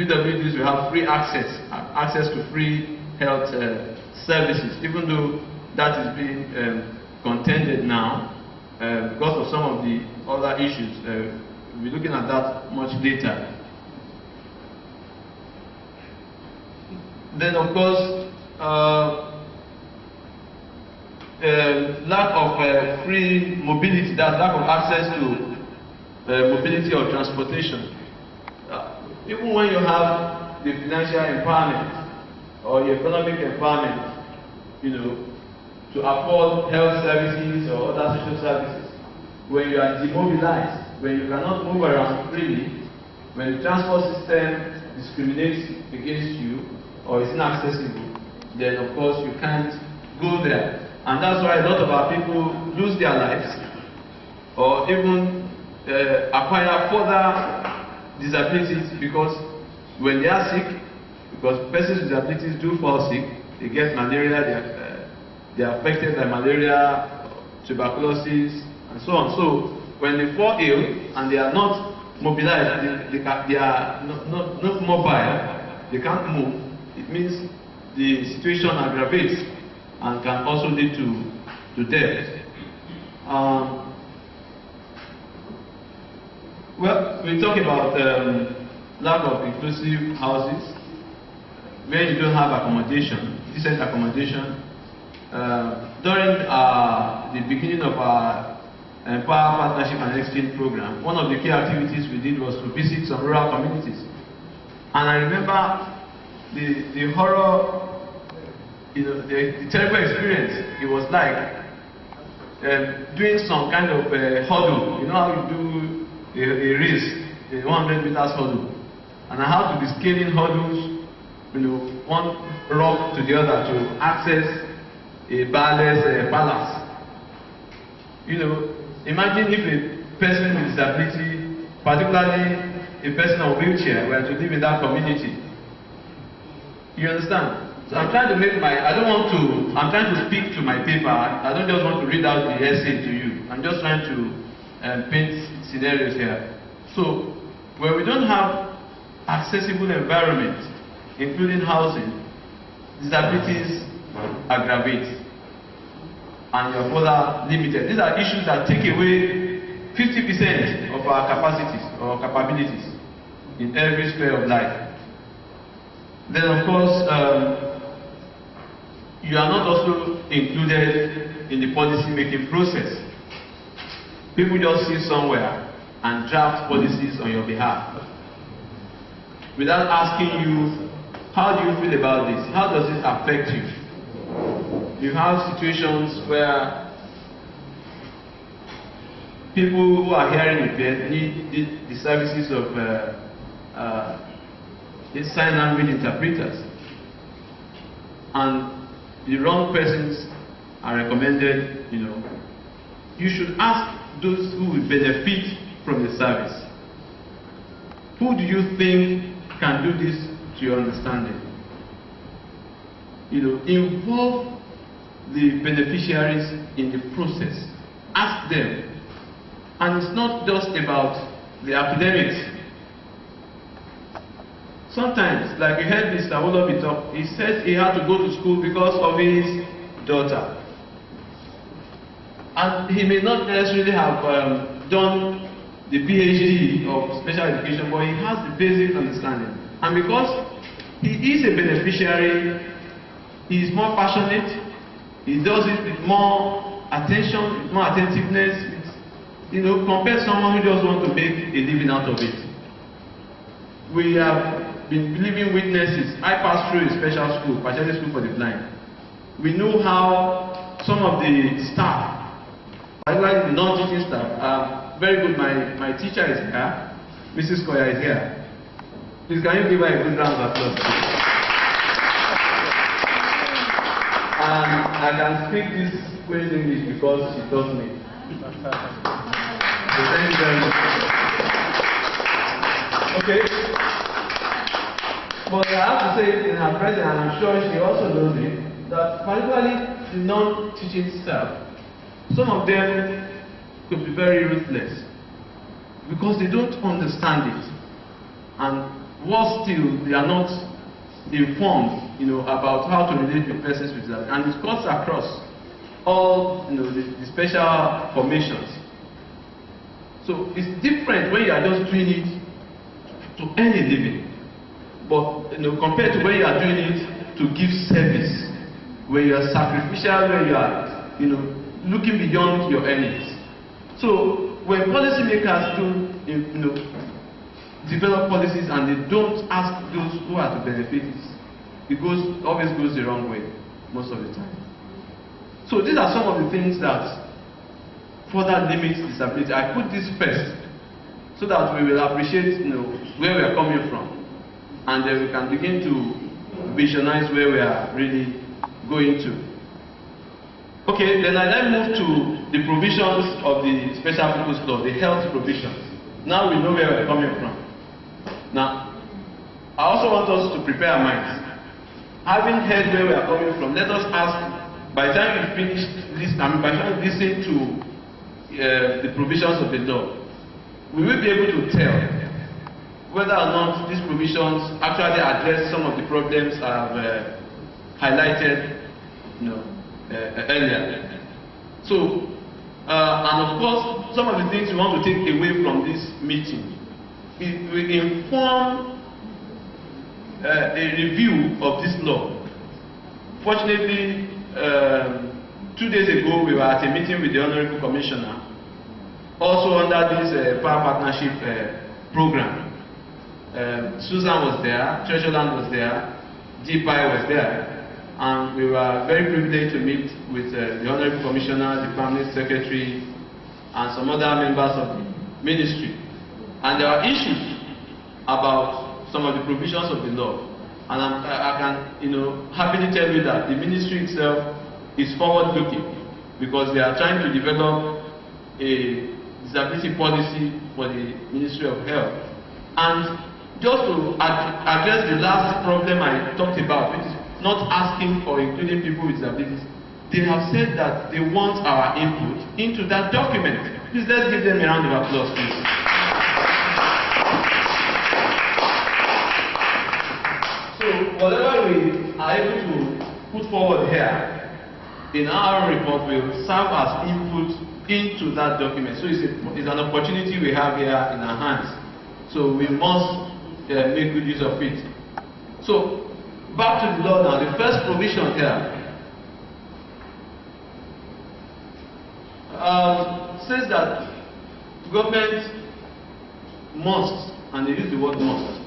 PWDs will have free access to free health services, even though that is being contended now because of some of the other issues. We'll be looking at that much later. Then, of course, lack of free mobility, that lack of access to mobility or transportation. Even when you have the financial empowerment or the economic empowerment, you know, to afford health services or other social services, when you are demobilized, when you cannot move around freely, when the transport system discriminates against you or is inaccessible, then of course you can't go there. And that's why a lot of our people lose their lives or even acquire further disabilities, because when they are sick, because persons with disabilities do fall sick, they get malaria, they are affected by malaria, tuberculosis, and so on. So when they fall ill and they are not mobilized, they are not mobile, they can't move, it means the situation aggravates and can also lead to death. Well, we talk about lack of inclusive houses, where you don't have accommodation, decent accommodation. During the beginning of our Power Partnership and Exchange program, one of the key activities we did was to visit some rural communities. And I remember the horror, you know, the terrible experience it was like doing some kind of hurdle. You know how you do a race, a 100 meters hurdle, and I have to be scaling hurdles, you know, one rock to the other to access a palace. You know, imagine if a person with disability, particularly a person on a wheelchair, were to live in that community. You understand? So I'm trying to make I'm trying to speak to my paper. I don't just want to read out the essay to you. I'm just trying to paint scenarios here. So, when we don't have accessible environment, including housing, disabilities aggravate and you're further limited. These are issues that take away 50% of our capacities or capabilities in every sphere of life. Then, of course, you are not also included in the policy making process. People just sit somewhere and draft policies on your behalf without asking you, how do you feel about this? How does it affect you? You have situations where people who are hearing impaired need the services of sign language interpreters, and the wrong persons are recommended. You know, you should ask those who will benefit from the service. Who do you think can do this to your understanding? You know, involve the beneficiaries in the process. Ask them. And it's not just about the academics. Sometimes, like you heard Mr. Olobi talk, he said he had to go to school because of his daughter. And he may not necessarily have done the PhD of special education, but he has the basic understanding. And because he is a beneficiary, he is more passionate, he does it with more attention, with more attentiveness, you know, compared to someone who just wants to make a living out of it. We have been living witnesses. I passed through a special school, Special School for the Blind. We know how some of the staff, particularly the non-teaching staff, are very good. My teacher is here, Mrs. Koya is here. Please, can you give her a good round of applause? And I can speak this Queen's English because she taught me. So thank you very much. Okay. But I have to say in her presence, and I'm sure she also knows it, that particularly the non-teaching staff, some of them could be very ruthless because they don't understand it. And worse still, they are not informed, about how to relate with persons with disabilities, and it cuts across all, the special formations. So it's different when you are just doing it to earn a living, but compared to when you are doing it to give service, where you are sacrificial, where you are, looking beyond your earnings. So when policymakers do, develop policies and they don't ask those who are to benefit, it always goes the wrong way most of the time. So these are some of the things that further limit disability. I put this first so that we will appreciate, where we are coming from, and then we can begin to visualize where we are really going to. Okay, then I move to the provisions of the special purpose law, the health provisions. Now we know where we are coming from. Now, I also want us to prepare our minds. Having heard where we are coming from, let us ask, by the time we finish this, by the time we listen to the provisions of the law, we will be able to tell whether or not these provisions actually address some of the problems I have highlighted earlier. So, and of course, some of the things we want to take away from this meeting, it will inform a review of this law. Fortunately, 2 days ago we were at a meeting with the Honorable Commissioner, also under this Power Partnership program. Susan was there, Treasureland was there, DPAI was there, and we were very privileged to meet with the Honorable Commissioner, the Permanent Secretary, and some other members of the ministry. And there are issues about some of the provisions of the law. And I can happily tell you that the ministry itself is forward-looking, because they are trying to develop a disability policy for the Ministry of Health. And just to address the last problem I talked about, which is not asking for including people with disabilities, they have said that they want our input into that document. Please, let's give them a round of applause, please. So whatever we are able to put forward here in our report will serve as input into that document. So it's an opportunity we have here in our hands. So we must make good use of it. So back to the law now. The first provision here says that government must, and they use the word must,